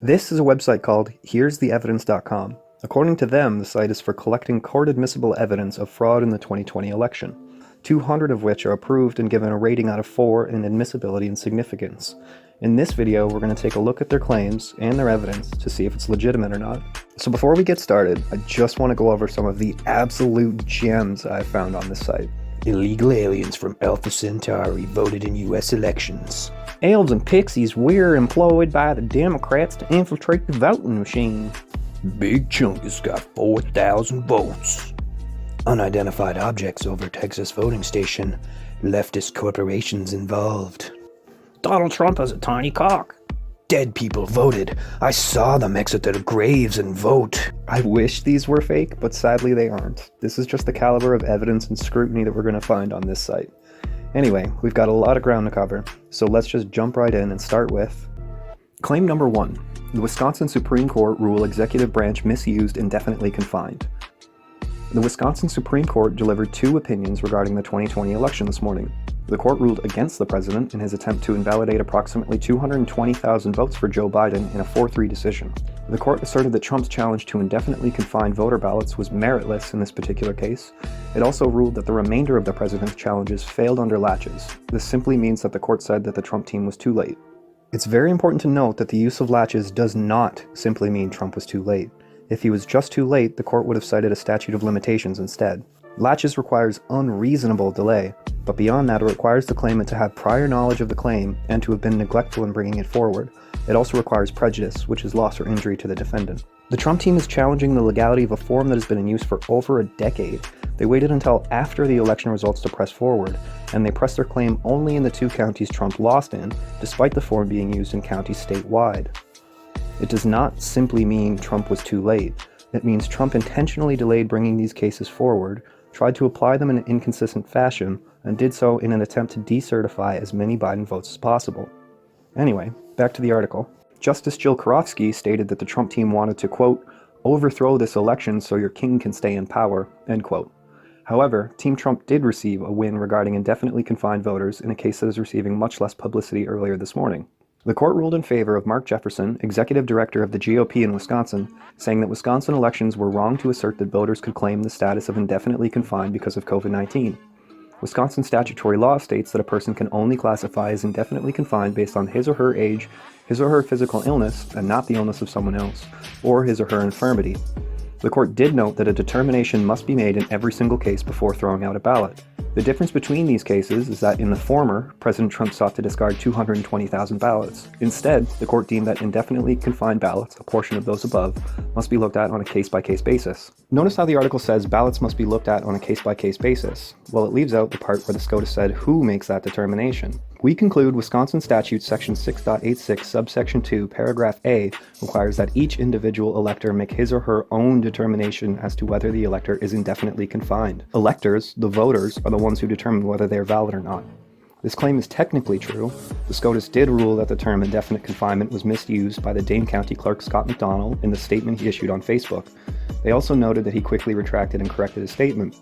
This is a website called HereIsTheEvidence.com. According to them, the site is for collecting court-admissible evidence of fraud in the 2020 election, 200 of which are approved and given a rating out of 4 in admissibility and significance. In this video, we're going to take a look at their claims and their evidence to see if it's legitimate or not. So before we get started, I just want to go over some of the absolute gems I found on this site. Illegal aliens from Alpha Centauri voted in U.S. elections. Elves and pixies were employed by the Democrats to infiltrate the voting machine. Big Chungus got 4,000 votes. Unidentified objects over Texas voting station. Leftist corporations involved. Donald Trump has a tiny cock. Dead people voted. I saw them exit their graves and vote. I wish these were fake, but sadly they aren't. This is just the caliber of evidence and scrutiny that we're going to find on this site. Anyway, we've got a lot of ground to cover, so let's just jump right in and start with Claim number 1. The Wisconsin Supreme Court rule executive branch misused indefinitely confined. The Wisconsin Supreme Court delivered 2 opinions regarding the 2020 election this morning. The court ruled against the president in his attempt to invalidate approximately 220,000 votes for Joe Biden in a 4-3 decision. The court asserted that Trump's challenge to indefinitely confine voter ballots was meritless in this particular case. It also ruled that the remainder of the president's challenges failed under laches. This simply means that the court said that the Trump team was too late. It's very important to note that the use of laches does not simply mean Trump was too late. If he was just too late, the court would have cited a statute of limitations instead. Laches requires unreasonable delay, but beyond that, it requires the claimant to have prior knowledge of the claim and to have been neglectful in bringing it forward. It also requires prejudice, which is loss or injury to the defendant. The Trump team is challenging the legality of a form that has been in use for over a decade. They waited until after the election results to press forward, and they pressed their claim only in the 2 counties Trump lost in, despite the form being used in counties statewide. It does not simply mean Trump was too late. It means Trump intentionally delayed bringing these cases forward, tried to apply them in an inconsistent fashion, and did so in an attempt to decertify as many Biden votes as possible. Anyway, back to the article. Justice Jill Karofsky stated that the Trump team wanted to, quote, overthrow this election so your king can stay in power, end quote. However, Team Trump did receive a win regarding indefinitely confined voters in a case that is receiving much less publicity earlier this morning. The court ruled in favor of Mark Jefferson, executive director of the GOP in Wisconsin, saying that Wisconsin elections were wrong to assert that voters could claim the status of indefinitely confined because of COVID-19. Wisconsin statutory law states that a person can only classify as indefinitely confined based on his or her age, his or her physical illness, and not the illness of someone else, or his or her infirmity. The court did note that a determination must be made in every single case before throwing out a ballot. The difference between these cases is that in the former, President Trump sought to discard 220,000 ballots. Instead, the court deemed that indefinitely confined ballots, a portion of those above, must be looked at on a case-by-case basis. Notice how the article says ballots must be looked at on a case-by-case basis. Well, it leaves out the part where the SCOTUS said who makes that determination. We conclude Wisconsin Statute Section 6.86 subsection 2 paragraph A requires that each individual elector make his or her own determination as to whether the elector is indefinitely confined. Electors, the voters, are the ones who determine whether they are valid or not. This claim is technically true. The SCOTUS did rule that the term indefinite confinement was misused by the Dane County Clerk Scott McDonald in the statement he issued on Facebook. They also noted that he quickly retracted and corrected his statement.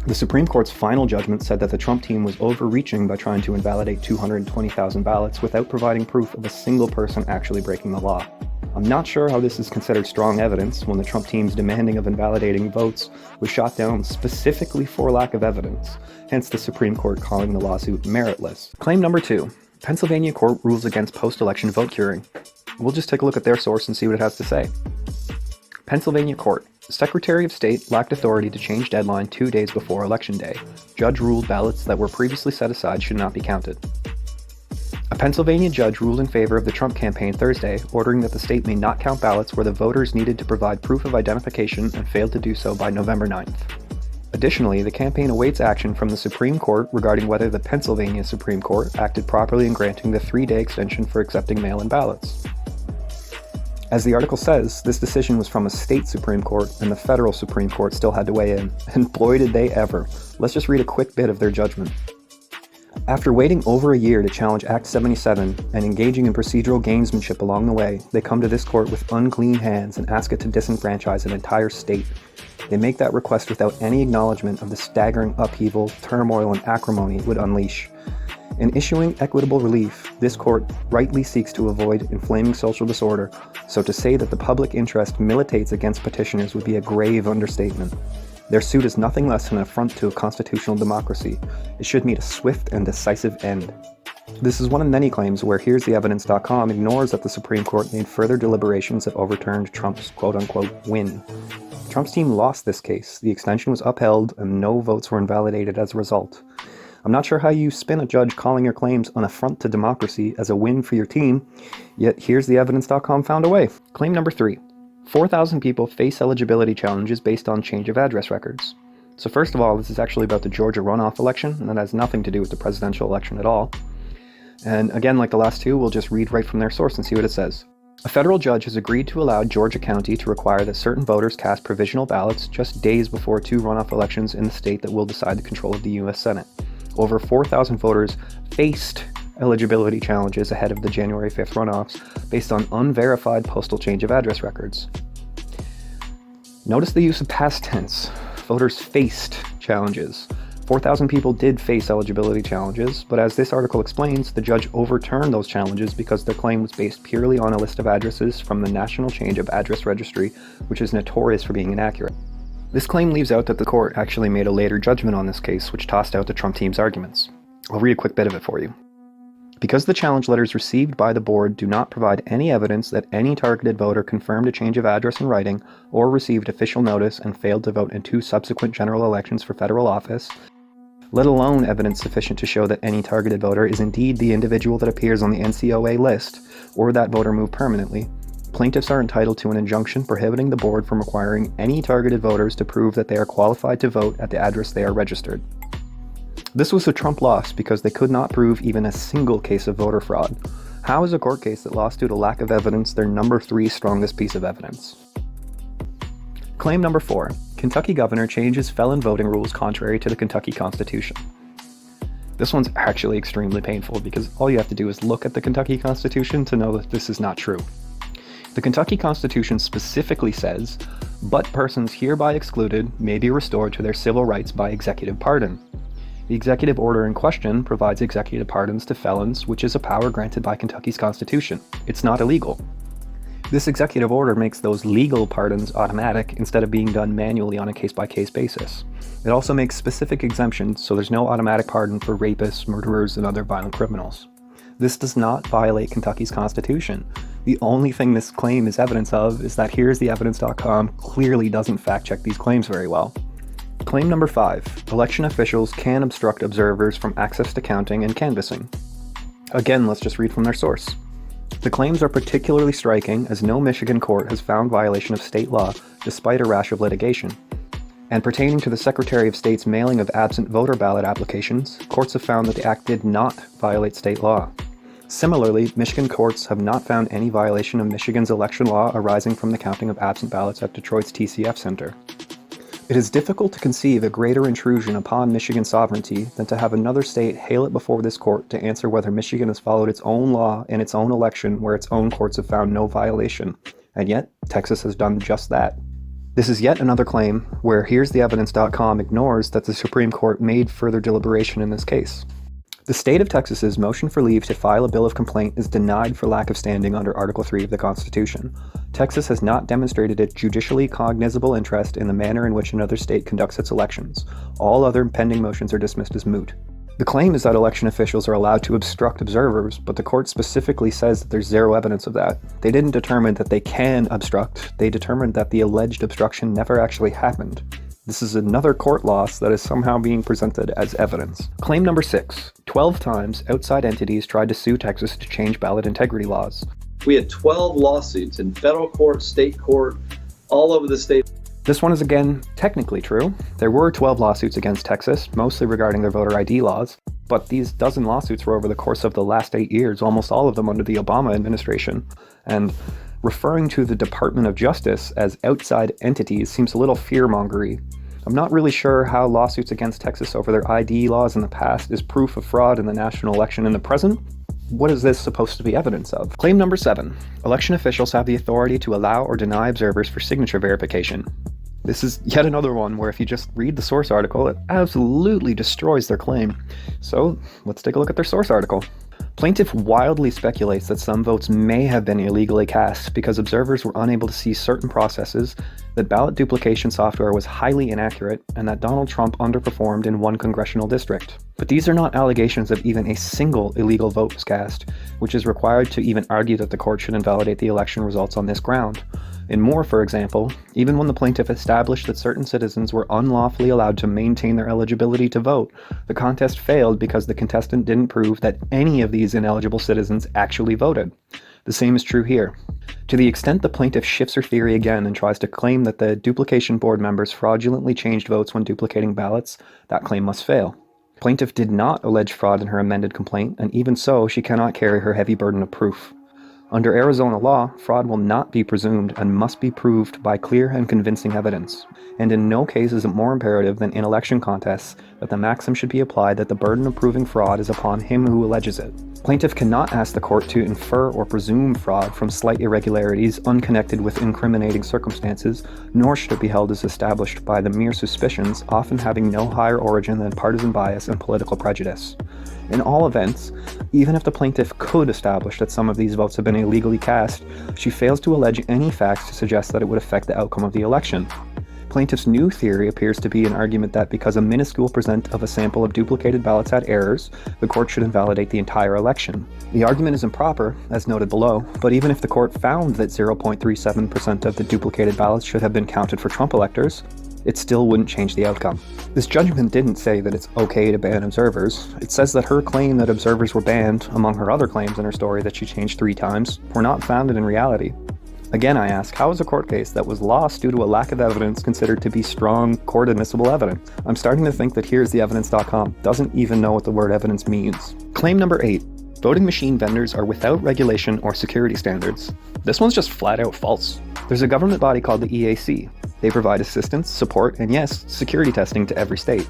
The Supreme Court's final judgment said that the Trump team was overreaching by trying to invalidate 220,000 ballots without providing proof of a single person actually breaking the law. I'm not sure how this is considered strong evidence when the Trump team's demanding of invalidating votes was shot down specifically for lack of evidence, hence the Supreme Court calling the lawsuit meritless. Claim number 2. Pennsylvania court rules against post-election vote curing. We'll just take a look at their source and see what it has to say. Pennsylvania court. Secretary of State lacked authority to change deadline 2 days before Election Day. Judge ruled ballots that were previously set aside should not be counted. A Pennsylvania judge ruled in favor of the Trump campaign Thursday, ordering that the state may not count ballots where the voters needed to provide proof of identification and failed to do so by November 9th. Additionally, the campaign awaits action from the Supreme Court regarding whether the Pennsylvania Supreme Court acted properly in granting the 3-day extension for accepting mail-in ballots. As the article says, this decision was from a state Supreme Court, and the federal Supreme Court still had to weigh in, and boy did they ever. Let's just read a quick bit of their judgment. After waiting over a year to challenge Act 77 and engaging in procedural gamesmanship along the way, they come to this court with unclean hands and ask it to disenfranchise an entire state. They make that request without any acknowledgement of the staggering upheaval, turmoil, and acrimony it would unleash. In issuing equitable relief, this court rightly seeks to avoid inflaming social disorder, so to say that the public interest militates against petitioners would be a grave understatement. Their suit is nothing less than an affront to a constitutional democracy. It should meet a swift and decisive end. This is one of many claims where HereIsTheEvidence.com ignores that the Supreme Court made further deliberations that overturned Trump's quote-unquote win. Trump's team lost this case, the extension was upheld, and no votes were invalidated as a result. I'm not sure how you spin a judge calling your claims an affront to democracy as a win for your team, yet HereIsTheEvidence.com found a way. Claim number 3. 4,000 people face eligibility challenges based on change of address records. So first of all, this is actually about the Georgia runoff election, and that has nothing to do with the presidential election at all. And again, like the last two, we'll just read right from their source and see what it says. A federal judge has agreed to allow Georgia County to require that certain voters cast provisional ballots just days before 2 runoff elections in the state that will decide the control of the U.S. Senate. Over 4,000 voters faced eligibility challenges ahead of the January 5th runoffs based on unverified postal change of address records. Notice the use of past tense. Voters faced challenges. 4,000 people did face eligibility challenges, but as this article explains, the judge overturned those challenges because their claim was based purely on a list of addresses from the National Change of Address Registry, which is notorious for being inaccurate. This claim leaves out that the court actually made a later judgment on this case, which tossed out the Trump team's arguments. I'll read a quick bit of it for you. Because the challenge letters received by the board do not provide any evidence that any targeted voter confirmed a change of address in writing or received official notice and failed to vote in 2 subsequent general elections for federal office, let alone evidence sufficient to show that any targeted voter is indeed the individual that appears on the NCOA list, or that voter moved permanently, plaintiffs are entitled to an injunction prohibiting the board from requiring any targeted voters to prove that they are qualified to vote at the address they are registered. This was a Trump loss because they could not prove even a single case of voter fraud. How is a court case that lost due to lack of evidence their number 3 strongest piece of evidence? Claim number 4. Kentucky governor changes felon voting rules contrary to the Kentucky Constitution. This one's actually extremely painful because all you have to do is look at the Kentucky Constitution to know that this is not true. The Kentucky Constitution specifically says, but persons hereby excluded may be restored to their civil rights by executive pardon. The executive order in question provides executive pardons to felons, which is a power granted by Kentucky's Constitution. It's not illegal. This executive order makes those legal pardons automatic instead of being done manually on a case-by-case basis. It also makes specific exemptions, so there's no automatic pardon for rapists, murderers, and other violent criminals. This does not violate Kentucky's Constitution. The only thing this claim is evidence of is that HereIsTheEvidence.com clearly doesn't fact-check these claims very well. Claim number 5. Election officials can obstruct observers from access to counting and canvassing. Again, let's just read from their source. The claims are particularly striking as no Michigan court has found violation of state law despite a rash of litigation. And pertaining to the Secretary of State's mailing of absent voter ballot applications, courts have found that the act did not violate state law. Similarly, Michigan courts have not found any violation of Michigan's election law arising from the counting of absent ballots at Detroit's TCF Center. It is difficult to conceive a greater intrusion upon Michigan sovereignty than to have another state hail it before this court to answer whether Michigan has followed its own law in its own election where its own courts have found no violation. And yet, Texas has done just that. This is yet another claim where HereIsTheEvidence.com ignores that the Supreme Court made further deliberation in this case. The state of Texas's motion for leave to file a bill of complaint is denied for lack of standing under Article 3 of the Constitution. Texas has not demonstrated its judicially cognizable interest in the manner in which another state conducts its elections. All other pending motions are dismissed as moot. The claim is that election officials are allowed to obstruct observers, but the court specifically says that there's zero evidence of that. They didn't determine that they can obstruct, they determined that the alleged obstruction never actually happened. This is another court loss that is somehow being presented as evidence. Claim number 6. 12 times outside entities tried to sue Texas to change ballot integrity laws. We had 12 lawsuits in federal court, state court, all over the state. This one is again technically true. There were 12 lawsuits against Texas, mostly regarding their voter ID laws, but these dozen lawsuits were over the course of the last 8 years, almost all of them under the Obama administration. And referring to the Department of Justice as outside entities seems a little fear-mongery. I'm not really sure how lawsuits against Texas over their ID laws in the past is proof of fraud in the national election in the present. What is this supposed to be evidence of? Claim number 7. Election officials have the authority to allow or deny observers for signature verification. This is yet another one where if you just read the source article, it absolutely destroys their claim. So let's take a look at their source article. Plaintiff wildly speculates that some votes may have been illegally cast because observers were unable to see certain processes, that ballot duplication software was highly inaccurate, and that Donald Trump underperformed in one congressional district. But these are not allegations of even a single illegal vote was cast, which is required to even argue that the court should invalidate the election results on this ground. In Moore, for example, even when the plaintiff established that certain citizens were unlawfully allowed to maintain their eligibility to vote, the contest failed because the contestant didn't prove that any of these ineligible citizens actually voted. The same is true here. To the extent the plaintiff shifts her theory again and tries to claim that the duplication board members fraudulently changed votes when duplicating ballots, that claim must fail. Plaintiff did not allege fraud in her amended complaint, and even so, she cannot carry her heavy burden of proof. Under Arizona law, fraud will not be presumed and must be proved by clear and convincing evidence. And in no case is it more imperative than in election contests that the maxim should be applied that the burden of proving fraud is upon him who alleges it. Plaintiff cannot ask the court to infer or presume fraud from slight irregularities unconnected with incriminating circumstances, nor should it be held as established by the mere suspicions, often having no higher origin than partisan bias and political prejudice. In all events, even if the plaintiff could establish that some of these votes have been illegally cast, she fails to allege any facts to suggest that it would affect the outcome of the election. Plaintiff's new theory appears to be an argument that because a minuscule percent of a sample of duplicated ballots had errors, the court should invalidate the entire election. The argument is improper, as noted below, but even if the court found that 0.37% of the duplicated ballots should have been counted for Trump electors, it still wouldn't change the outcome. This judgment didn't say that it's okay to ban observers. It says that her claim that observers were banned, among her other claims in her story that she changed 3 times, were not founded in reality. Again, I ask, how is a court case that was lost due to a lack of evidence considered to be strong, court-admissible evidence? I'm starting to think that HereIsTheEvidence.com doesn't even know what the word evidence means. Claim number 8. Voting machine vendors are without regulation or security standards. This one's just flat out false. There's a government body called the EAC. They provide assistance, support, and yes, security testing to every state.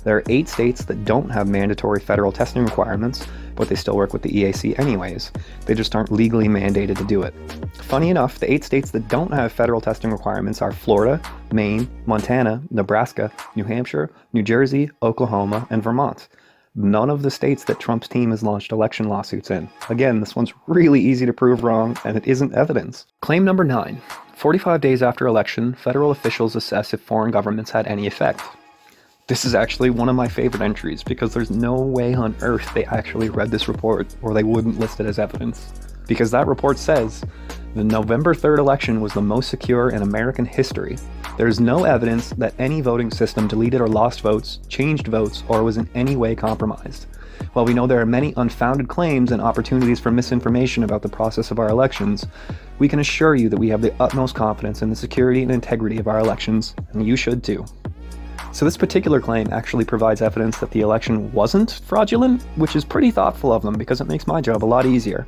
There are 8 states that don't have mandatory federal testing requirements, but they still work with the EAC anyways. They just aren't legally mandated to do it. Funny enough, the 8 states that don't have federal testing requirements are Florida, Maine, Montana, Nebraska, New Hampshire, New Jersey, Oklahoma, and Vermont. None of the states that Trump's team has launched election lawsuits in. Again, this one's really easy to prove wrong, and it isn't evidence. Claim number 9. 45 days after election, federal officials assess if foreign governments had any effect. This is actually one of my favorite entries because there's no way on earth they actually read this report or they wouldn't list it as evidence. Because that report says, the November 3rd election was the most secure in American history. There is no evidence that any voting system deleted or lost votes, changed votes, or was in any way compromised. While we know there are many unfounded claims and opportunities for misinformation about the process of our elections, we can assure you that we have the utmost confidence in the security and integrity of our elections, and you should too. So this particular claim actually provides evidence that the election wasn't fraudulent, which is pretty thoughtful of them because it makes my job a lot easier.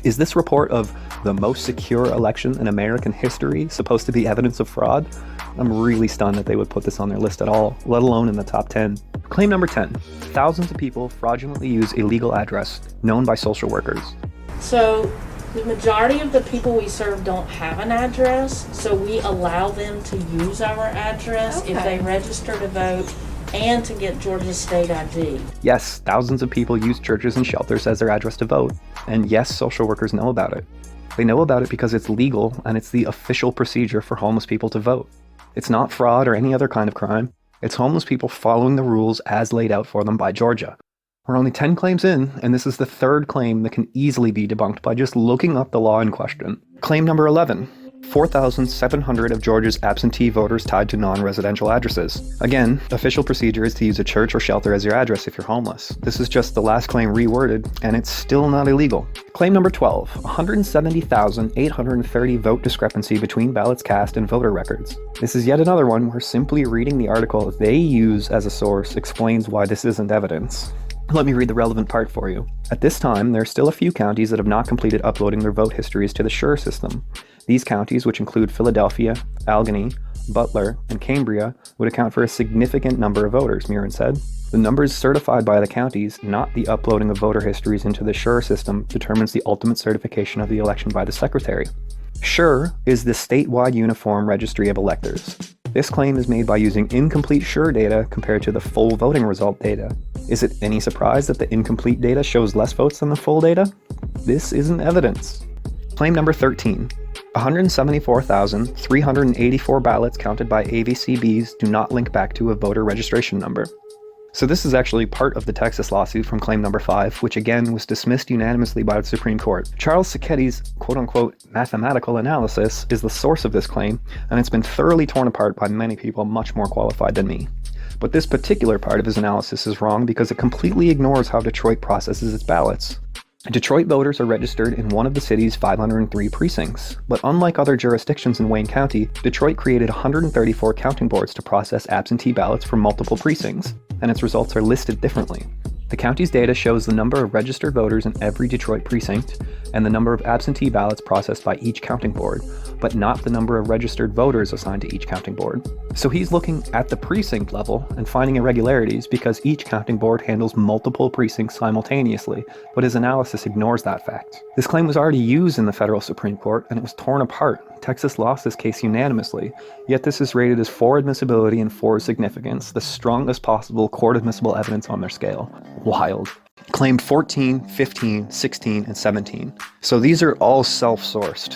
Is this report of the most secure election in American history supposed to be evidence of fraud? I'm really stunned that they would put this on their list at all, let alone in the top 10. Claim number 10. Thousands of people fraudulently use a legal address known by social workers. So the majority of the people we serve don't have an address, so we allow them to use our address if they register to vote and to get Georgia state ID. Yes, thousands of people use churches and shelters as their address to vote. And yes, social workers know about it. They know about it because it's legal and it's the official procedure for homeless people to vote. It's not fraud or any other kind of crime. It's homeless people following the rules as laid out for them by Georgia. We're only 10 claims in, and this is the 3rd claim that can easily be debunked by just looking up the law in question. Claim number 11. 4,700 of Georgia's absentee voters tied to non-residential addresses. Again, official procedure is to use a church or shelter as your address if you're homeless. This is just the last claim reworded, and it's still not illegal. Claim number 12. 170,830 vote discrepancy between ballots cast and voter records. This is yet another one where simply reading the article they use as a source explains why this isn't evidence. Let me read the relevant part for you. At this time, there are still a few counties that have not completed uploading their vote histories to the SURE system. These counties, which include Philadelphia, Allegheny, Butler, and Cambria, would account for a significant number of voters, Murin said. The numbers certified by the counties, not the uploading of voter histories into the SURE system, determines the ultimate certification of the election by the Secretary. SURE is the statewide uniform registry of electors. This claim is made by using incomplete sure data compared to the full voting result data. Is it any surprise that the incomplete data shows less votes than the full data? This isn't evidence. Claim number 13. 174,384 ballots counted by AVCBs do not link back to a voter registration number. So this is actually part of the Texas lawsuit from claim number 5, which again was dismissed unanimously by the Supreme Court. Charles Sacchetti's quote-unquote mathematical analysis is the source of this claim, and it's been thoroughly torn apart by many people much more qualified than me. But this particular part of his analysis is wrong because it completely ignores how Detroit processes its ballots. Detroit voters are registered in one of the city's 503 precincts, but unlike other jurisdictions in Wayne County, Detroit created 134 counting boards to process absentee ballots for multiple precincts, and its results are listed differently. The county's data shows the number of registered voters in every Detroit precinct and the number of absentee ballots processed by each counting board, but not the number of registered voters assigned to each counting board. So he's looking at the precinct level and finding irregularities because each counting board handles multiple precincts simultaneously, but his analysis ignores that fact. This claim was already used in the federal Supreme Court and it was torn apart. Texas lost this case unanimously, yet this is rated as for admissibility and for significance, the strongest possible court admissible evidence on their scale. Wild. Claim 14, 15, 16, and 17. So these are all self-sourced.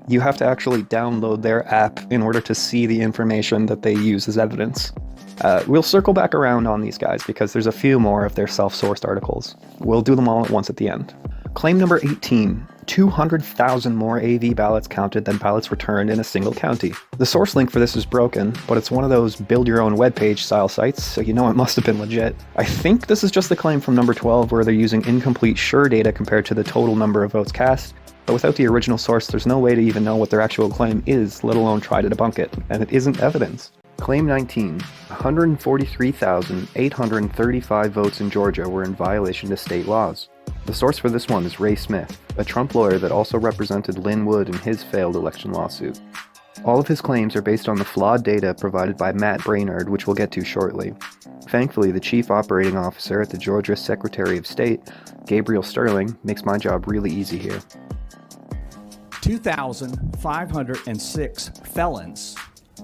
You have to actually download their app in order to see the information that they use as evidence. We'll circle back around on these guys because there's a few more of their self-sourced articles. We'll do them all at once at the end. Claim number 18. 200,000 more AV ballots counted than ballots returned in a single county. The source link for this is broken, but it's one of those build-your-own webpage style sites, so you know it must have been legit. I think this is just the claim from number 12 where they're using incomplete sure data compared to the total number of votes cast, but without the original source there's no way to even know what their actual claim is, let alone try to debunk it, and it isn't evidence. Claim 19. 143,835 votes in Georgia were in violation of state laws. The source for this one is Ray Smith, a Trump lawyer that also represented Lynn Wood in his failed election lawsuit. All of his claims are based on the flawed data provided by Matt Brainerd, which we'll get to shortly. Thankfully, the chief operating officer at the Georgia Secretary of State, Gabriel Sterling, makes my job really easy here. 2,506 felons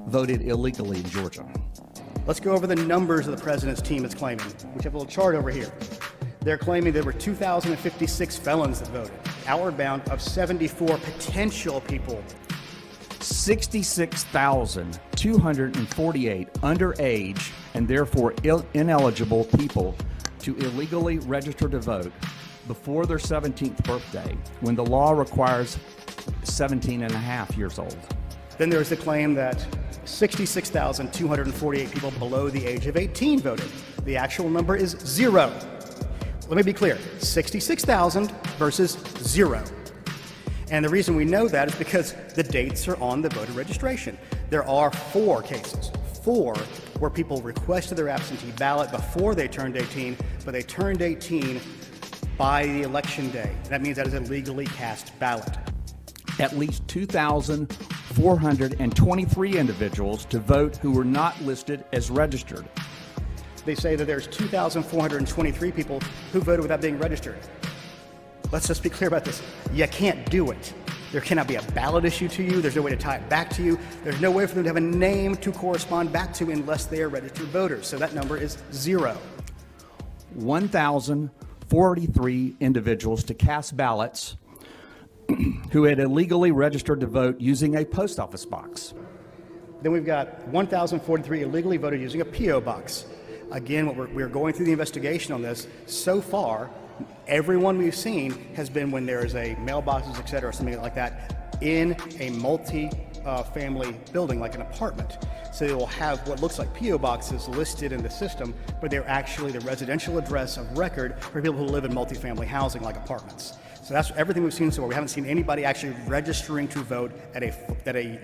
voted illegally in Georgia. Let's go over the numbers of the president's team is claiming. We have a little chart over here. They're claiming there were 2,056 felons that voted. Outward bound of 74 potential people. 66,248 underage and therefore ineligible people to illegally register to vote before their 17th birthday, when the law requires 17 and a half years old. Then there's the claim that 66,248 people below the age of 18 voted. The actual number is 0. Let me be clear, 66,000 versus 0. And the reason we know that is because the dates are on the voter registration. There are 4 cases, 4 where people requested their absentee ballot before they turned 18, but they turned 18 by the election day. That means that is a legally cast ballot. At least 2,423 individuals to vote who were not listed as registered. They say that there's 2,423 people who voted without being registered. Let's just be clear about this. You can't do it. There cannot be a ballot issue to you. There's no way to tie it back to you. There's no way for them to have a name to correspond back to unless they are registered voters. So that number is 0. 1,043 individuals to cast ballots who had illegally registered to vote using a post office box. Then we've got 1,043 illegally voted using a P.O. box. Again, we're going through the investigation on this. So far, everyone we've seen has been when there is a mailboxes, et cetera, something like that, in a multi-family building, like an apartment. So they will have what looks like P.O. boxes listed in the system, but they're actually the residential address of record for people who live in multi-family housing, like apartments. So that's everything we've seen so far. We haven't seen anybody actually registering to vote at a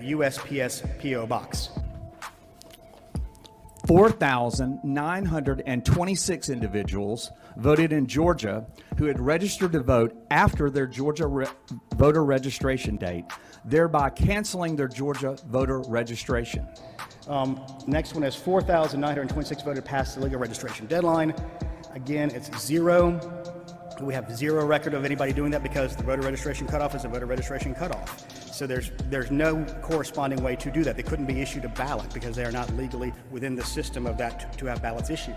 USPS P.O. box. 4,926 individuals voted in Georgia who had registered to vote after their Georgia voter registration date, thereby canceling their Georgia voter registration. Next one is 4,926 voted past the legal registration deadline. Again, it's 0. We have 0 record of anybody doing that because the voter registration cutoff is a voter registration cutoff. So there's no corresponding way to do that. They couldn't be issued a ballot because they are not legally within the system of that to have ballots issued.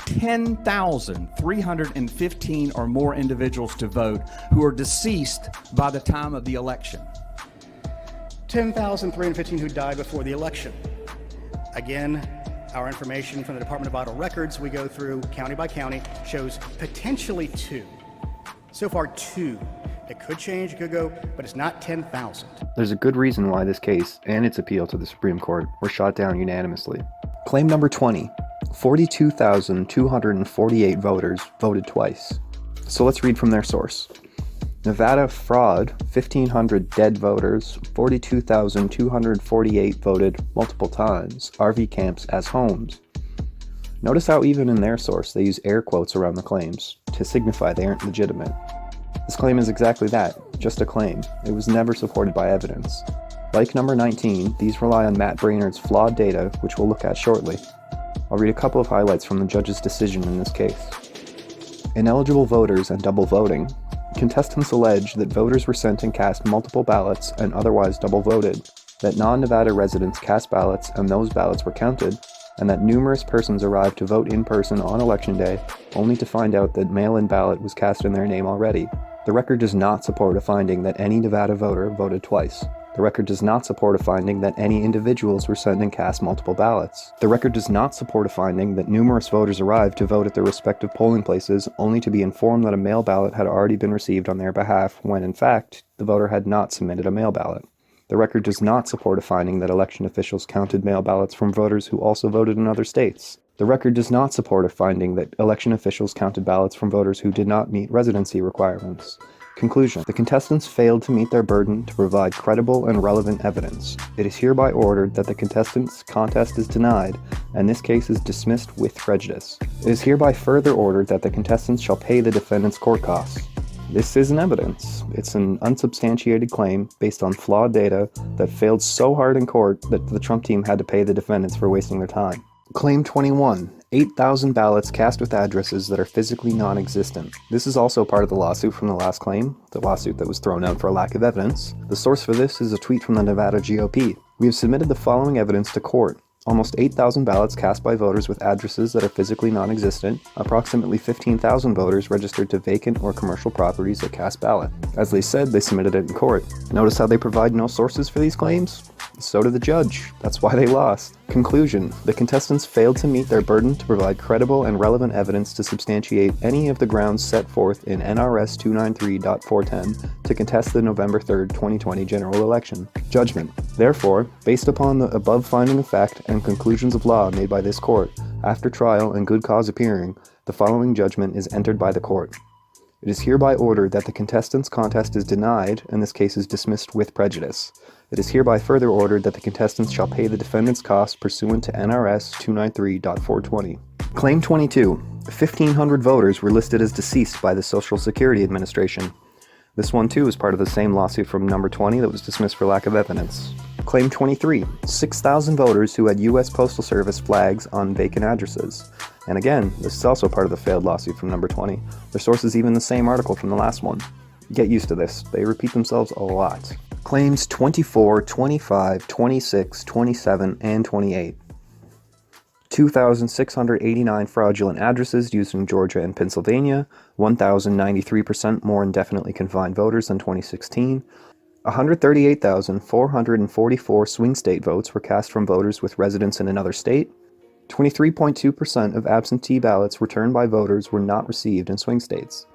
10,315 or more individuals to vote who are deceased by the time of the election. 10,315 who died before the election. Again, our information from the Department of Vital Records, we go through county by county, shows potentially 2. So far 2. It could change, it could go, but it's not 10,000. There's a good reason why this case and its appeal to the Supreme Court were shot down unanimously. Claim number 20. 42,248 voters voted twice. So let's read from their source. Nevada fraud, 1,500 dead voters, 42,248 voted multiple times, RV camps as homes. Notice how even in their source they use air quotes around the claims to signify they aren't legitimate. This claim is exactly that, just a claim. It was never supported by evidence. Like number 19, these rely on Matt Brainerd's flawed data, which we'll look at shortly. I'll read a couple of highlights from the judge's decision in this case. Ineligible voters and double voting. Contestants allege that voters were sent and cast multiple ballots and otherwise double voted, that non-Nevada residents cast ballots and those ballots were counted, and that numerous persons arrived to vote in person on election day, only to find out that mail-in ballot was cast in their name already. The record does not support a finding that any Nevada voter voted twice. The record does not support a finding that any individuals were sent and cast multiple ballots. The record does not support a finding that numerous voters arrived to vote at their respective polling places only to be informed that a mail ballot had already been received on their behalf when, in fact, the voter had not submitted a mail ballot. The record does not support a finding that election officials counted mail ballots from voters who also voted in other states. The record does not support a finding that election officials counted ballots from voters who did not meet residency requirements. Conclusion. The contestants failed to meet their burden to provide credible and relevant evidence. It is hereby ordered that the contestants' contest is denied, and this case is dismissed with prejudice. It is hereby further ordered that the contestants shall pay the defendant's court costs. This isn't evidence. It's an unsubstantiated claim based on flawed data that failed so hard in court that the Trump team had to pay the defendants for wasting their time. Claim 21. 8,000 ballots cast with addresses that are physically non-existent. This is also part of the lawsuit from the last claim, the lawsuit that was thrown out for lack of evidence. The source for this is a tweet from the Nevada GOP. We have submitted the following evidence to court. Almost 8,000 ballots cast by voters with addresses that are physically non-existent, approximately 15,000 voters registered to vacant or commercial properties that cast ballot. As they said, they submitted it in court. Notice how they provide no sources for these claims? So did the judge. That's why they lost. Conclusion. The contestants failed to meet their burden to provide credible and relevant evidence to substantiate any of the grounds set forth in NRS 293.410 to contest the November 3rd, 2020 general election. Judgment. Therefore, based upon the above finding of fact and conclusions of law made by this court, after trial and good cause appearing, the following judgment is entered by the court. It is hereby ordered that the contestants' contest is denied, and this case is dismissed with prejudice. It is hereby further ordered that the contestants shall pay the defendant's costs pursuant to NRS 293.420. Claim 22. 1,500 voters were listed as deceased by the Social Security Administration. This one too is part of the same lawsuit from number 20 that was dismissed for lack of evidence. Claim 23. 6,000 voters who had U.S. Postal Service flags on vacant addresses. And again, this is also part of the failed lawsuit from number 20. Their source is even the same article from the last one. Get used to this. They repeat themselves a lot. Claims 24, 25, 26, 27, and 28. 2,689 fraudulent addresses used in Georgia and Pennsylvania, 1,093% more indefinitely confined voters than 2016, 138,444 swing state votes were cast from voters with residence in another state, 23.2% of absentee ballots returned by voters were not received in swing states,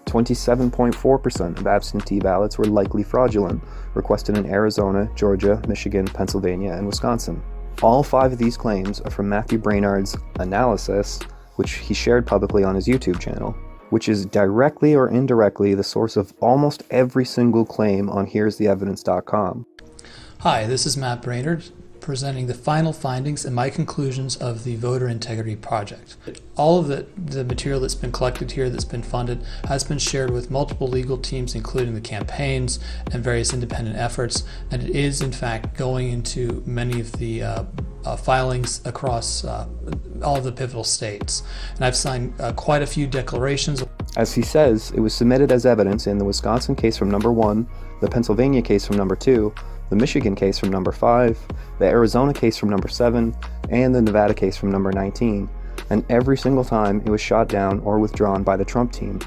27.4% of absentee ballots were likely fraudulent, requested in Arizona, Georgia, Michigan, Pennsylvania, and Wisconsin. All 5 of these claims are from Matthew Brainerd's analysis, which he shared publicly on his YouTube channel, which is directly or indirectly the source of almost every single claim on HereIsTheEvidence.com. Hi, this is Matt Brainerd, presenting the final findings and my conclusions of the Voter Integrity Project. All of the material that's been collected here, that's been funded, has been shared with multiple legal teams, including the campaigns and various independent efforts, and it is in fact going into many of the filings across all of the pivotal states. And I've signed quite a few declarations. As he says, it was submitted as evidence in the Wisconsin case from number 1, the Pennsylvania case from number 2, the Michigan case from number 5, the Arizona case from number 7, and the Nevada case from number 19, and every single time it was shot down or withdrawn by the Trump team.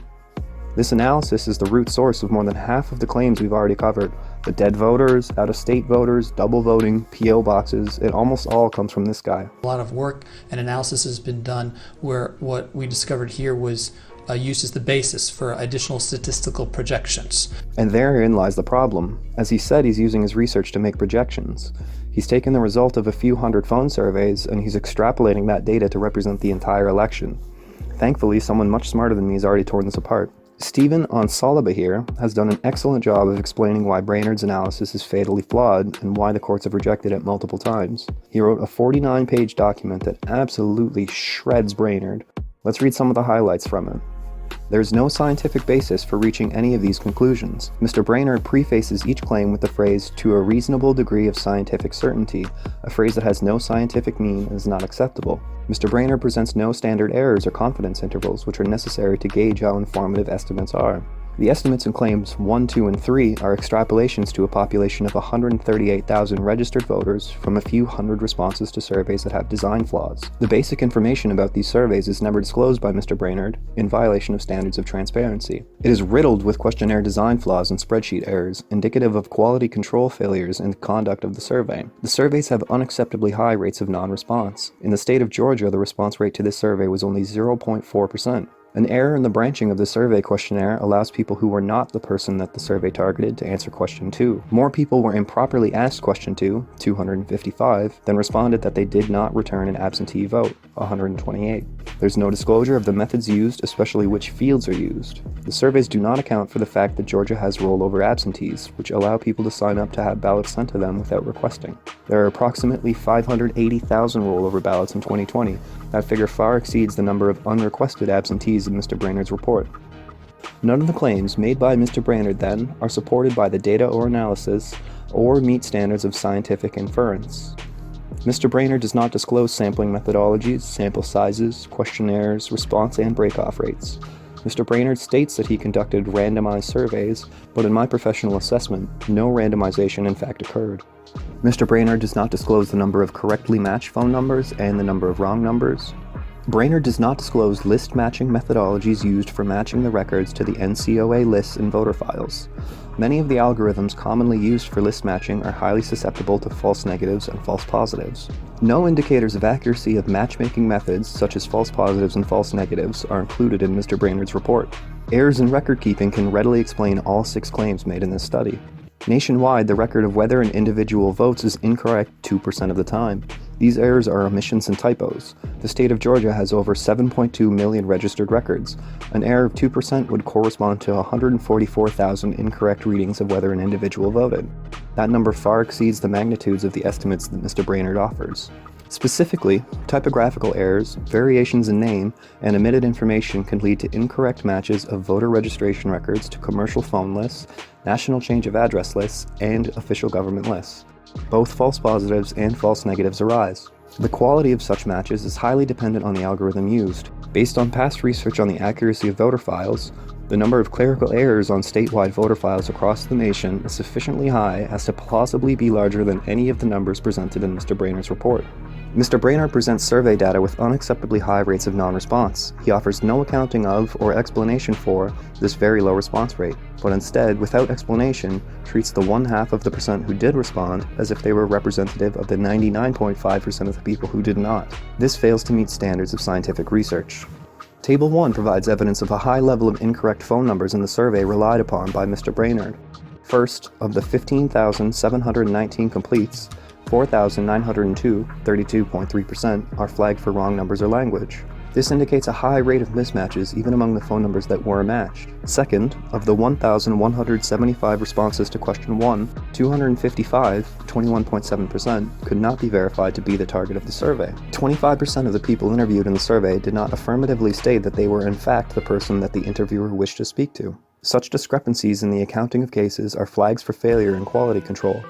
This analysis is the root source of more than half of the claims we've already covered. The dead voters, out-of-state voters, double voting, P.O. boxes, it almost all comes from this guy. A lot of work and analysis has been done where what we discovered here was used as the basis for additional statistical projections. And therein lies the problem. As he said, he's using his research to make projections. He's taken the result of a few hundred phone surveys and he's extrapolating that data to represent the entire election. Thankfully, someone much smarter than me has already torn this apart. Stephen Onsalaba here has done an excellent job of explaining why Brainerd's analysis is fatally flawed and why the courts have rejected it multiple times. He wrote a 49-page document that absolutely shreds Brainerd. Let's read some of the highlights from it. There's no scientific basis for reaching any of these conclusions. Mr. Brainerd prefaces each claim with the phrase, "to a reasonable degree of scientific certainty," a phrase that has no scientific meaning and is not acceptable. Mr. Brainerd presents no standard errors or confidence intervals which are necessary to gauge how informative estimates are. The estimates in claims 1, 2, and 3 are extrapolations to a population of 138,000 registered voters from a few hundred responses to surveys that have design flaws. The basic information about these surveys is never disclosed by Mr. Brainerd, in violation of standards of transparency. It is riddled with questionnaire design flaws and spreadsheet errors, indicative of quality control failures in the conduct of the survey. The surveys have unacceptably high rates of non-response. In the state of Georgia, the response rate to this survey was only 0.4%. An error in the branching of the survey questionnaire allows people who were not the person that the survey targeted to answer question 2. More people were improperly asked question 2, 255, than responded that they did not return an absentee vote, 128. There's no disclosure of the methods used, especially which fields are used. The surveys do not account for the fact that Georgia has rollover absentees, which allow people to sign up to have ballots sent to them without requesting. There are approximately 580,000 rollover ballots in 2020. That figure far exceeds the number of unrequested absentees in Mr. Brainerd's report. None of the claims made by Mr. Brainerd, then, are supported by the data or analysis, or meet standards of scientific inference. Mr. Brainerd does not disclose sampling methodologies, sample sizes, questionnaires, response and break-off rates. Mr. Brainerd states that he conducted randomized surveys, but in my professional assessment, no randomization in fact occurred. Mr. Brainerd does not disclose the number of correctly matched phone numbers and the number of wrong numbers. Brainerd does not disclose list matching methodologies used for matching the records to the NCOA lists and voter files. Many of the algorithms commonly used for list matching are highly susceptible to false negatives and false positives. No indicators of accuracy of matchmaking methods, such as false positives and false negatives, are included in Mr. Brainerd's report. Errors in record keeping can readily explain all 6 claims made in this study. Nationwide, the record of whether an individual votes is incorrect 2% of the time. These errors are omissions and typos. The state of Georgia has over 7.2 million registered records. An error of 2% would correspond to 144,000 incorrect readings of whether an individual voted. That number far exceeds the magnitudes of the estimates that Mr. Brainerd offers. Specifically, typographical errors, variations in name, and omitted information can lead to incorrect matches of voter registration records to commercial phone lists, national change of address lists, and official government lists. Both false positives and false negatives arise. The quality of such matches is highly dependent on the algorithm used. Based on past research on the accuracy of voter files, the number of clerical errors on statewide voter files across the nation is sufficiently high as to plausibly be larger than any of the numbers presented in Mr. Brainerd's report. Mr. Brainerd presents survey data with unacceptably high rates of non-response. He offers no accounting of or explanation for this very low response rate, but instead, without explanation, treats the 0.5% who did respond as if they were representative of the 99.5% of the people who did not. This fails to meet standards of scientific research. Table 1 provides evidence of a high level of incorrect phone numbers in the survey relied upon by Mr. Brainerd. First, of the 15,719 completes, 4,902, 32.3%, are flagged for wrong numbers or language. This indicates a high rate of mismatches even among the phone numbers that were matched. Second, of the 1,175 responses to question 1, 255, 21.7%, could not be verified to be the target of the survey. 25% of the people interviewed in the survey did not affirmatively state that they were in fact the person that the interviewer wished to speak to. Such discrepancies in the accounting of cases are flags for failure in quality control.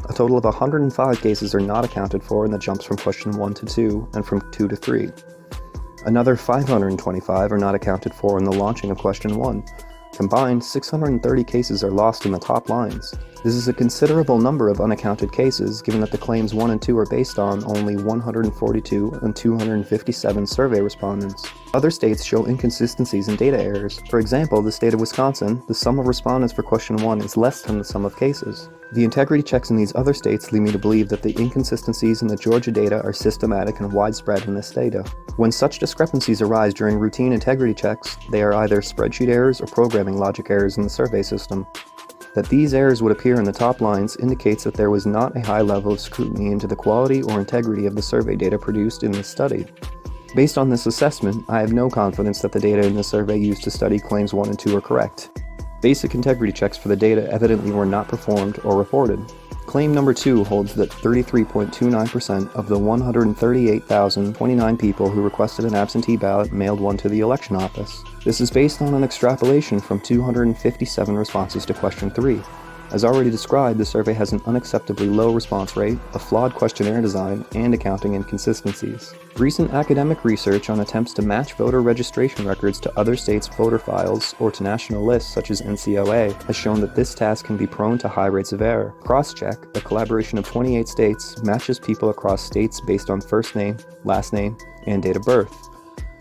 A total of 105 cases are not accounted for in the jumps from question 1 to 2 and from 2 to 3. Another 525 are not accounted for in the launching of question 1. Combined, 630 cases are lost in the top lines. This is a considerable number of unaccounted cases, given that the claims 1 and 2 are based on only 142 and 257 survey respondents. Other states show inconsistencies and data errors. For example, the state of Wisconsin, the sum of respondents for question 1 is less than the sum of cases. The integrity checks in these other states lead me to believe that the inconsistencies in the Georgia data are systematic and widespread in this data. When such discrepancies arise during routine integrity checks, they are either spreadsheet errors or programming logic errors in the survey system. That these errors would appear in the top lines indicates that there was not a high level of scrutiny into the quality or integrity of the survey data produced in this study. Based on this assessment, I have no confidence that the data in the survey used to study claims 1 and 2 are correct. Basic integrity checks for the data evidently were not performed or reported. Claim number 2 holds that 33.29% of the 138,029 people who requested an absentee ballot mailed one to the election office. This is based on an extrapolation from 257 responses to question 3. As already described, the survey has an unacceptably low response rate, a flawed questionnaire design, and accounting inconsistencies. Recent academic research on attempts to match voter registration records to other states' voter files or to national lists such as NCOA has shown that this task can be prone to high rates of error. Crosscheck, a collaboration of 28 states, matches people across states based on first name, last name, and date of birth.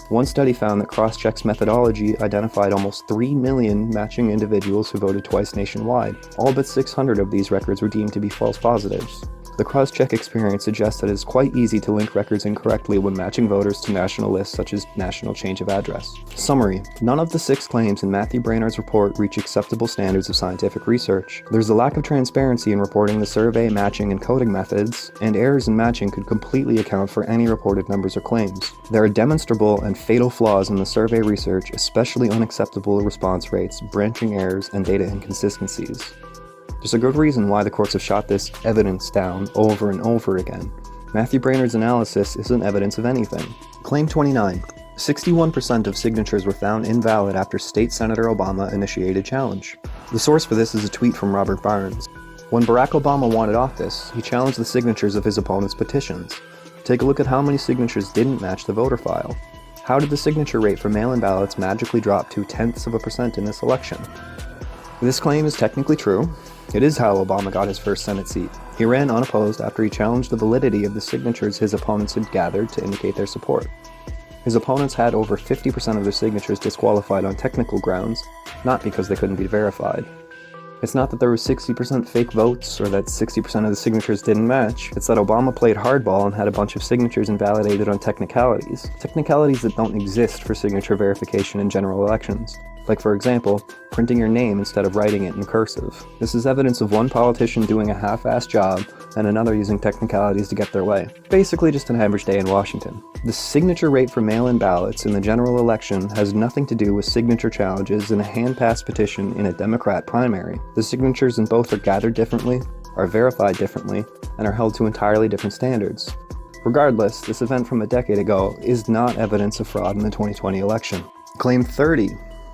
One study found that Crosscheck's methodology identified almost 3 million matching individuals who voted twice nationwide. All but 600 of these records were deemed to be false positives. The Crosscheck experience suggests that it is quite easy to link records incorrectly when matching voters to national lists such as national change of address. Summary: none of the 6 claims in Matthew Brainerd's report reach acceptable standards of scientific research. There's a lack of transparency in reporting the survey, matching, and coding methods, and errors in matching could completely account for any reported numbers or claims. There are demonstrable and fatal flaws in the survey research, especially unacceptable response rates, branching errors, and data inconsistencies. There's a good reason why the courts have shot this evidence down over and over again. Matthew Brainerd's analysis isn't evidence of anything. Claim 29. 61% of signatures were found invalid after State Senator Obama initiated challenge. The source for this is a tweet from Robert Barnes. When Barack Obama wanted office, he challenged the signatures of his opponent's petitions. Take a look at how many signatures didn't match the voter file. How did the signature rate for mail-in ballots magically drop 0.2% in this election? This claim is technically true. It is how Obama got his first Senate seat. He ran unopposed after he challenged the validity of the signatures his opponents had gathered to indicate their support. His opponents had over 50% of their signatures disqualified on technical grounds, not because they couldn't be verified. It's not that there were 60% fake votes or that 60% of the signatures didn't match. It's that Obama played hardball and had a bunch of signatures invalidated on technicalities. Technicalities that don't exist for signature verification in general elections. Like, for example, printing your name instead of writing it in cursive. This is evidence of one politician doing a half-assed job and another using technicalities to get their way. Basically just an average day in Washington. The signature rate for mail-in ballots in the general election has nothing to do with signature challenges in a hand-passed petition in a Democrat primary. The signatures in both are gathered differently, are verified differently, and are held to entirely different standards. Regardless, this event from a decade ago is not evidence of fraud in the 2020 election. Claim 30.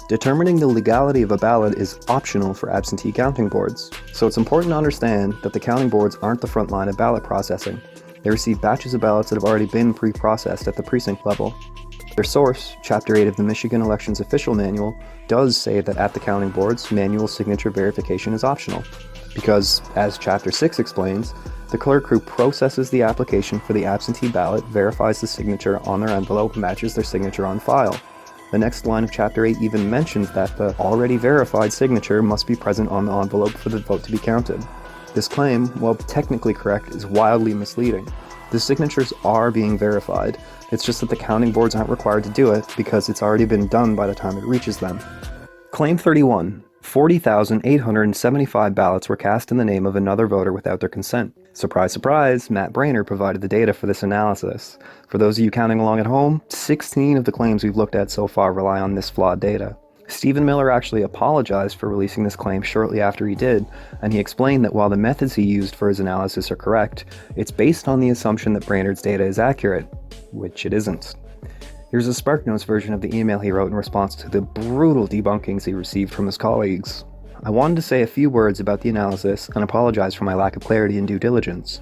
Determining the legality of a ballot is optional for absentee counting boards. So it's important to understand that the counting boards aren't the front line of ballot processing. They receive batches of ballots that have already been pre-processed at the precinct level. Their source, Chapter 8 of the Michigan Elections Official Manual, does say that at the counting boards, manual signature verification is optional. Because, as Chapter 6 explains, the clerk who processes the application for the absentee ballot verifies the signature on their envelope matches their signature on file. The next line of Chapter 8 even mentions that the already verified signature must be present on the envelope for the vote to be counted. This claim, while technically correct, is wildly misleading. The signatures are being verified. It's just that the counting boards aren't required to do it because it's already been done by the time it reaches them. Claim 31. 40,875 ballots were cast in the name of another voter without their consent. Surprise, surprise, Matt Brainerd provided the data for this analysis. For those of you counting along at home, 16 of the claims we've looked at so far rely on this flawed data. Stephen Miller actually apologized for releasing this claim shortly after he did, and he explained that while the methods he used for his analysis are correct, it's based on the assumption that Brainerd's data is accurate, which it isn't. Here's a SparkNotes version of the email he wrote in response to the brutal debunkings he received from his colleagues. I wanted to say a few words about the analysis and apologize for my lack of clarity and due diligence.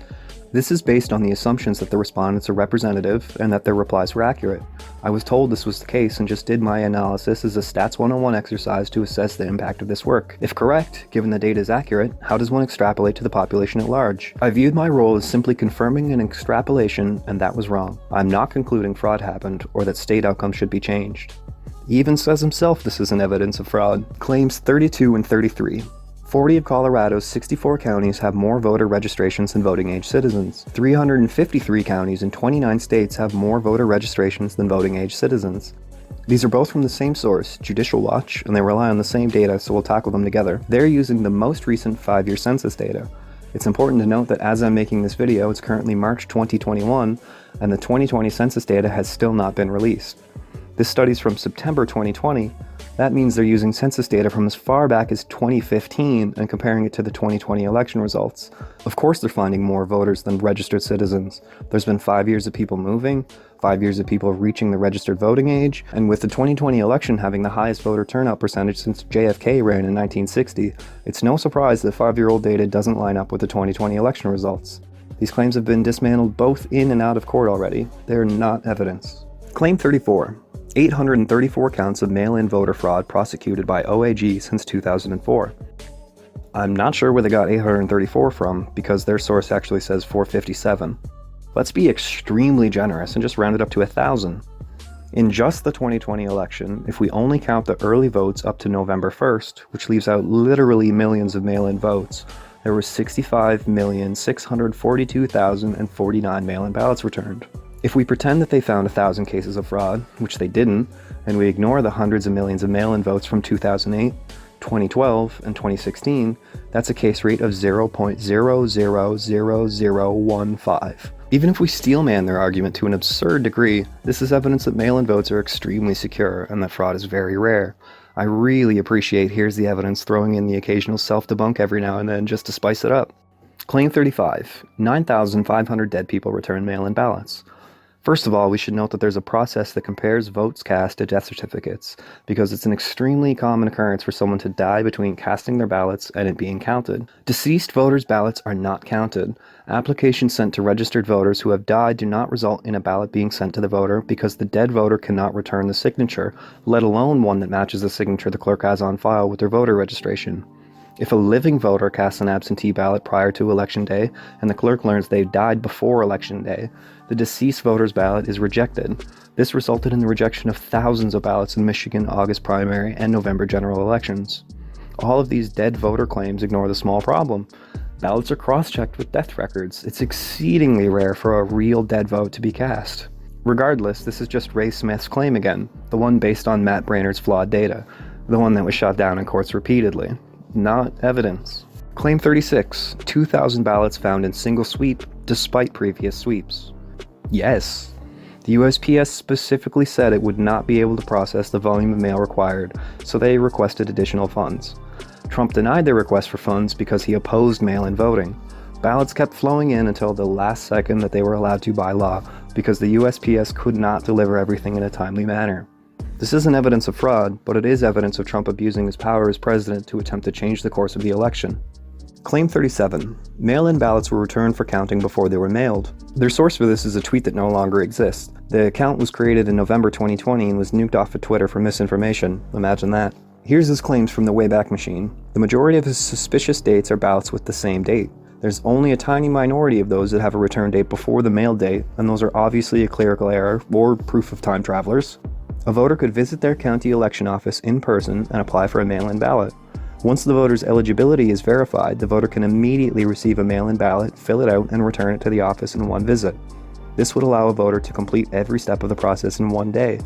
This is based on the assumptions that the respondents are representative and that their replies were accurate. I was told this was the case and just did my analysis as a Stats 101 exercise to assess the impact of this work. If correct, given the data is accurate, how does one extrapolate to the population at large? I viewed my role as simply confirming an extrapolation, and that was wrong. I'm not concluding fraud happened or that state outcomes should be changed. He even says himself this isn't evidence of fraud. Claims 32 and 33. 40 of Colorado's 64 counties have more voter registrations than voting-age citizens. 353 counties in 29 states have more voter registrations than voting-age citizens. These are both from the same source, Judicial Watch, and they rely on the same data, so we'll tackle them together. They're using the most recent 5-year census data. It's important to note that as I'm making this video, it's currently March 2021, and the 2020 census data has still not been released. This study's from September 2020. That means they're using census data from as far back as 2015 and comparing it to the 2020 election results. Of course they're finding more voters than registered citizens. There's been 5 years of people moving, 5 years of people reaching the registered voting age, and with the 2020 election having the highest voter turnout percentage since JFK ran in 1960, it's no surprise that 5-year-old data doesn't line up with the 2020 election results. These claims have been dismantled both in and out of court already. They're not evidence. Claim 34. 834 counts of mail-in voter fraud prosecuted by OAG since 2004. I'm not sure where they got 834 from, because their source actually says 457. Let's be extremely generous and just round it up to 1,000. In just the 2020 election, if we only count the early votes up to November 1st, which leaves out literally millions of mail-in votes, there were 65,642,049 mail-in ballots returned. If we pretend that they found 1,000 cases of fraud, which they didn't, and we ignore the hundreds of millions of mail-in votes from 2008, 2012, and 2016, that's a case rate of 0.000015. Even if we steelman their argument to an absurd degree, this is evidence that mail-in votes are extremely secure and that fraud is very rare. I really appreciate Here's the Evidence throwing in the occasional self-debunk every now and then just to spice it up. Claim 35. 9,500 dead people return mail-in ballots. First of all, we should note that there's a process that compares votes cast to death certificates, because it's an extremely common occurrence for someone to die between casting their ballots and it being counted. Deceased voters' ballots are not counted. Applications sent to registered voters who have died do not result in a ballot being sent to the voter because the dead voter cannot return the signature, let alone one that matches the signature the clerk has on file with their voter registration. If a living voter casts an absentee ballot prior to Election Day, and the clerk learns they died before Election Day, the deceased voter's ballot is rejected. This resulted in the rejection of thousands of ballots in Michigan August primary and November general elections. All of these dead voter claims ignore the small problem. Ballots are cross-checked with death records. It's exceedingly rare for a real dead vote to be cast. Regardless, this is just Ray Smith's claim again, the one based on Matt Brainerd's flawed data, the one that was shot down in courts repeatedly. Not evidence. Claim 36. 2,000 ballots found in single sweep despite previous sweeps. Yes. The USPS specifically said it would not be able to process the volume of mail required, so they requested additional funds. Trump denied their request for funds because he opposed mail-in voting. Ballots kept flowing in until the last second that they were allowed to by law, because the USPS could not deliver everything in a timely manner. This isn't evidence of fraud, but it is evidence of Trump abusing his power as president to attempt to change the course of the election. Claim 37. Mail-in ballots were returned for counting before they were mailed. Their source for this is a tweet that no longer exists. The account was created in November 2020 and was nuked off of Twitter for misinformation. Imagine that. Here's his claims from the Wayback Machine. The majority of his suspicious dates are ballots with the same date. There's only a tiny minority of those that have a return date before the mail date, and those are obviously a clerical error or proof of time travelers. A voter could visit their county election office in person and apply for a mail-in ballot. Once the voter's eligibility is verified, the voter can immediately receive a mail-in ballot, fill it out, and return it to the office in one visit. This would allow a voter to complete every step of the process in one day.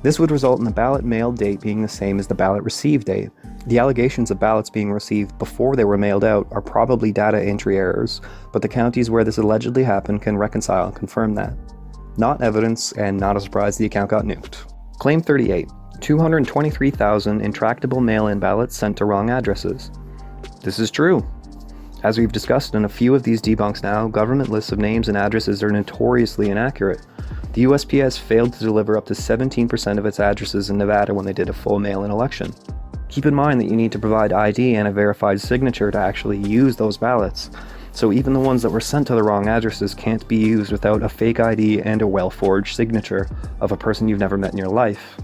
This would result in the ballot mailed date being the same as the ballot received date. The allegations of ballots being received before they were mailed out are probably data entry errors, but the counties where this allegedly happened can reconcile and confirm that. Not evidence, and not a surprise the account got nuked. Claim 38. 223,000 intractable mail-in ballots sent to wrong addresses. This is true. As we've discussed in a few of these debunks now, government lists of names and addresses are notoriously inaccurate. The USPS failed to deliver up to 17% of its addresses in Nevada when they did a full mail-in election. Keep in mind that you need to provide ID and a verified signature to actually use those ballots. So even the ones that were sent to the wrong addresses can't be used without a fake ID and a well-forged signature of a person you've never met in your life.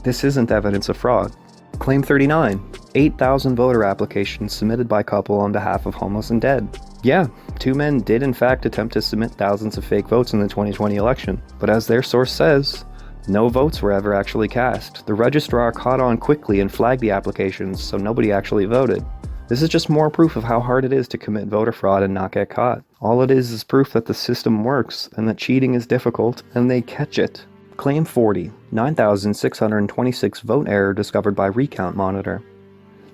This isn't evidence of fraud. Claim 39. 8,000 voter applications submitted by couple on behalf of homeless and dead. Yeah, two men did in fact attempt to submit thousands of fake votes in the 2020 election, but as their source says, no votes were ever actually cast. The registrar caught on quickly and flagged the applications, so nobody actually voted. This is just more proof of how hard it is to commit voter fraud and not get caught. All it is proof that the system works and that cheating is difficult, and they catch it. Claim 40. 9,626 vote error discovered by Recount Monitor.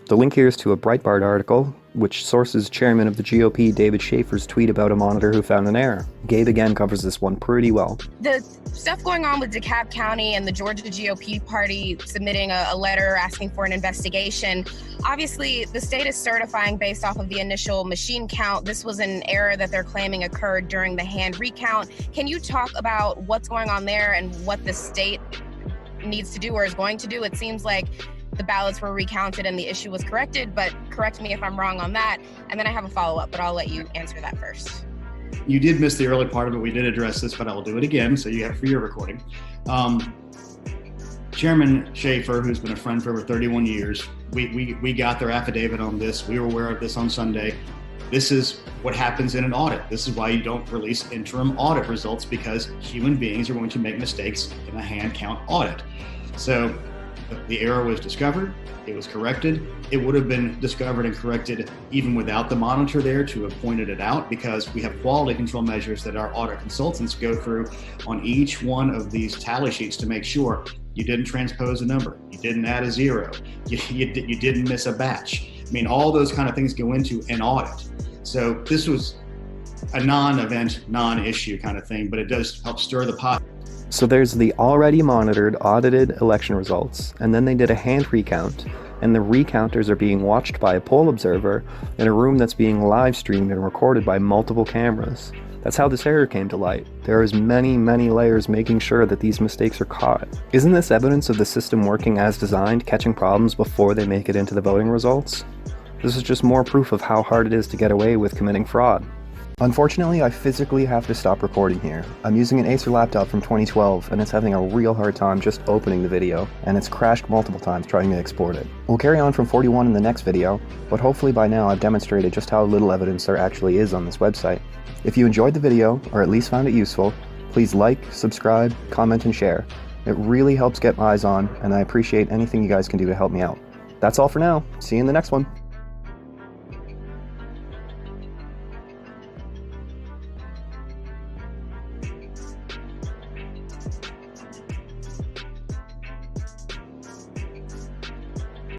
The link here is to a Breitbart article, which sources chairman of the GOP David Schaefer's tweet about a monitor who found an error. Gabe again covers this one pretty well. The stuff going on with DeKalb County and the Georgia GOP party submitting a letter asking for an investigation, obviously the state is certifying based off of the initial machine count. This was an error that they're claiming occurred during the hand recount. Can you talk about what's going on there and what the state needs to do or is going to do? It seems like the ballots were recounted and the issue was corrected, but correct me if I'm wrong on that. And then I have a follow-up, but I'll let you answer that first. You did miss the early part of it. We did address this, but I will do it again, so you have for your recording. Chairman Schaefer, who's been a friend for over 31 years, we got their affidavit on this. We were aware of this on Sunday. This is what happens in an audit. This is why you don't release interim audit results, because human beings are going to make mistakes in a hand count audit. So the error was discovered, it was corrected. It would have been discovered and corrected even without the monitor there to have pointed it out, because we have quality control measures that our audit consultants go through on each one of these tally sheets to make sure you didn't transpose a number, you didn't add a zero, you didn't miss a batch. I mean, all those kind of things go into an audit. So this was a non-event, non-issue kind of thing, but it does help stir the pot. So there's the already monitored, audited election results, and then they did a hand recount, and the recounters are being watched by a poll observer in a room that's being live streamed and recorded by multiple cameras. That's how this error came to light. There is many, many layers making sure that these mistakes are caught. Isn't this evidence of the system working as designed, catching problems before they make it into the voting results? This is just more proof of how hard it is to get away with committing fraud. Unfortunately, I physically have to stop recording here. I'm using an Acer laptop from 2012 and it's having a real hard time just opening the video, and it's crashed multiple times trying to export it. We'll carry on from 41 in the next video, but hopefully by now I've demonstrated just how little evidence there actually is on this website. If you enjoyed the video, or at least found it useful, please like, subscribe, comment, and share. It really helps get eyes on, and I appreciate anything you guys can do to help me out. That's all for now. See you in the next one.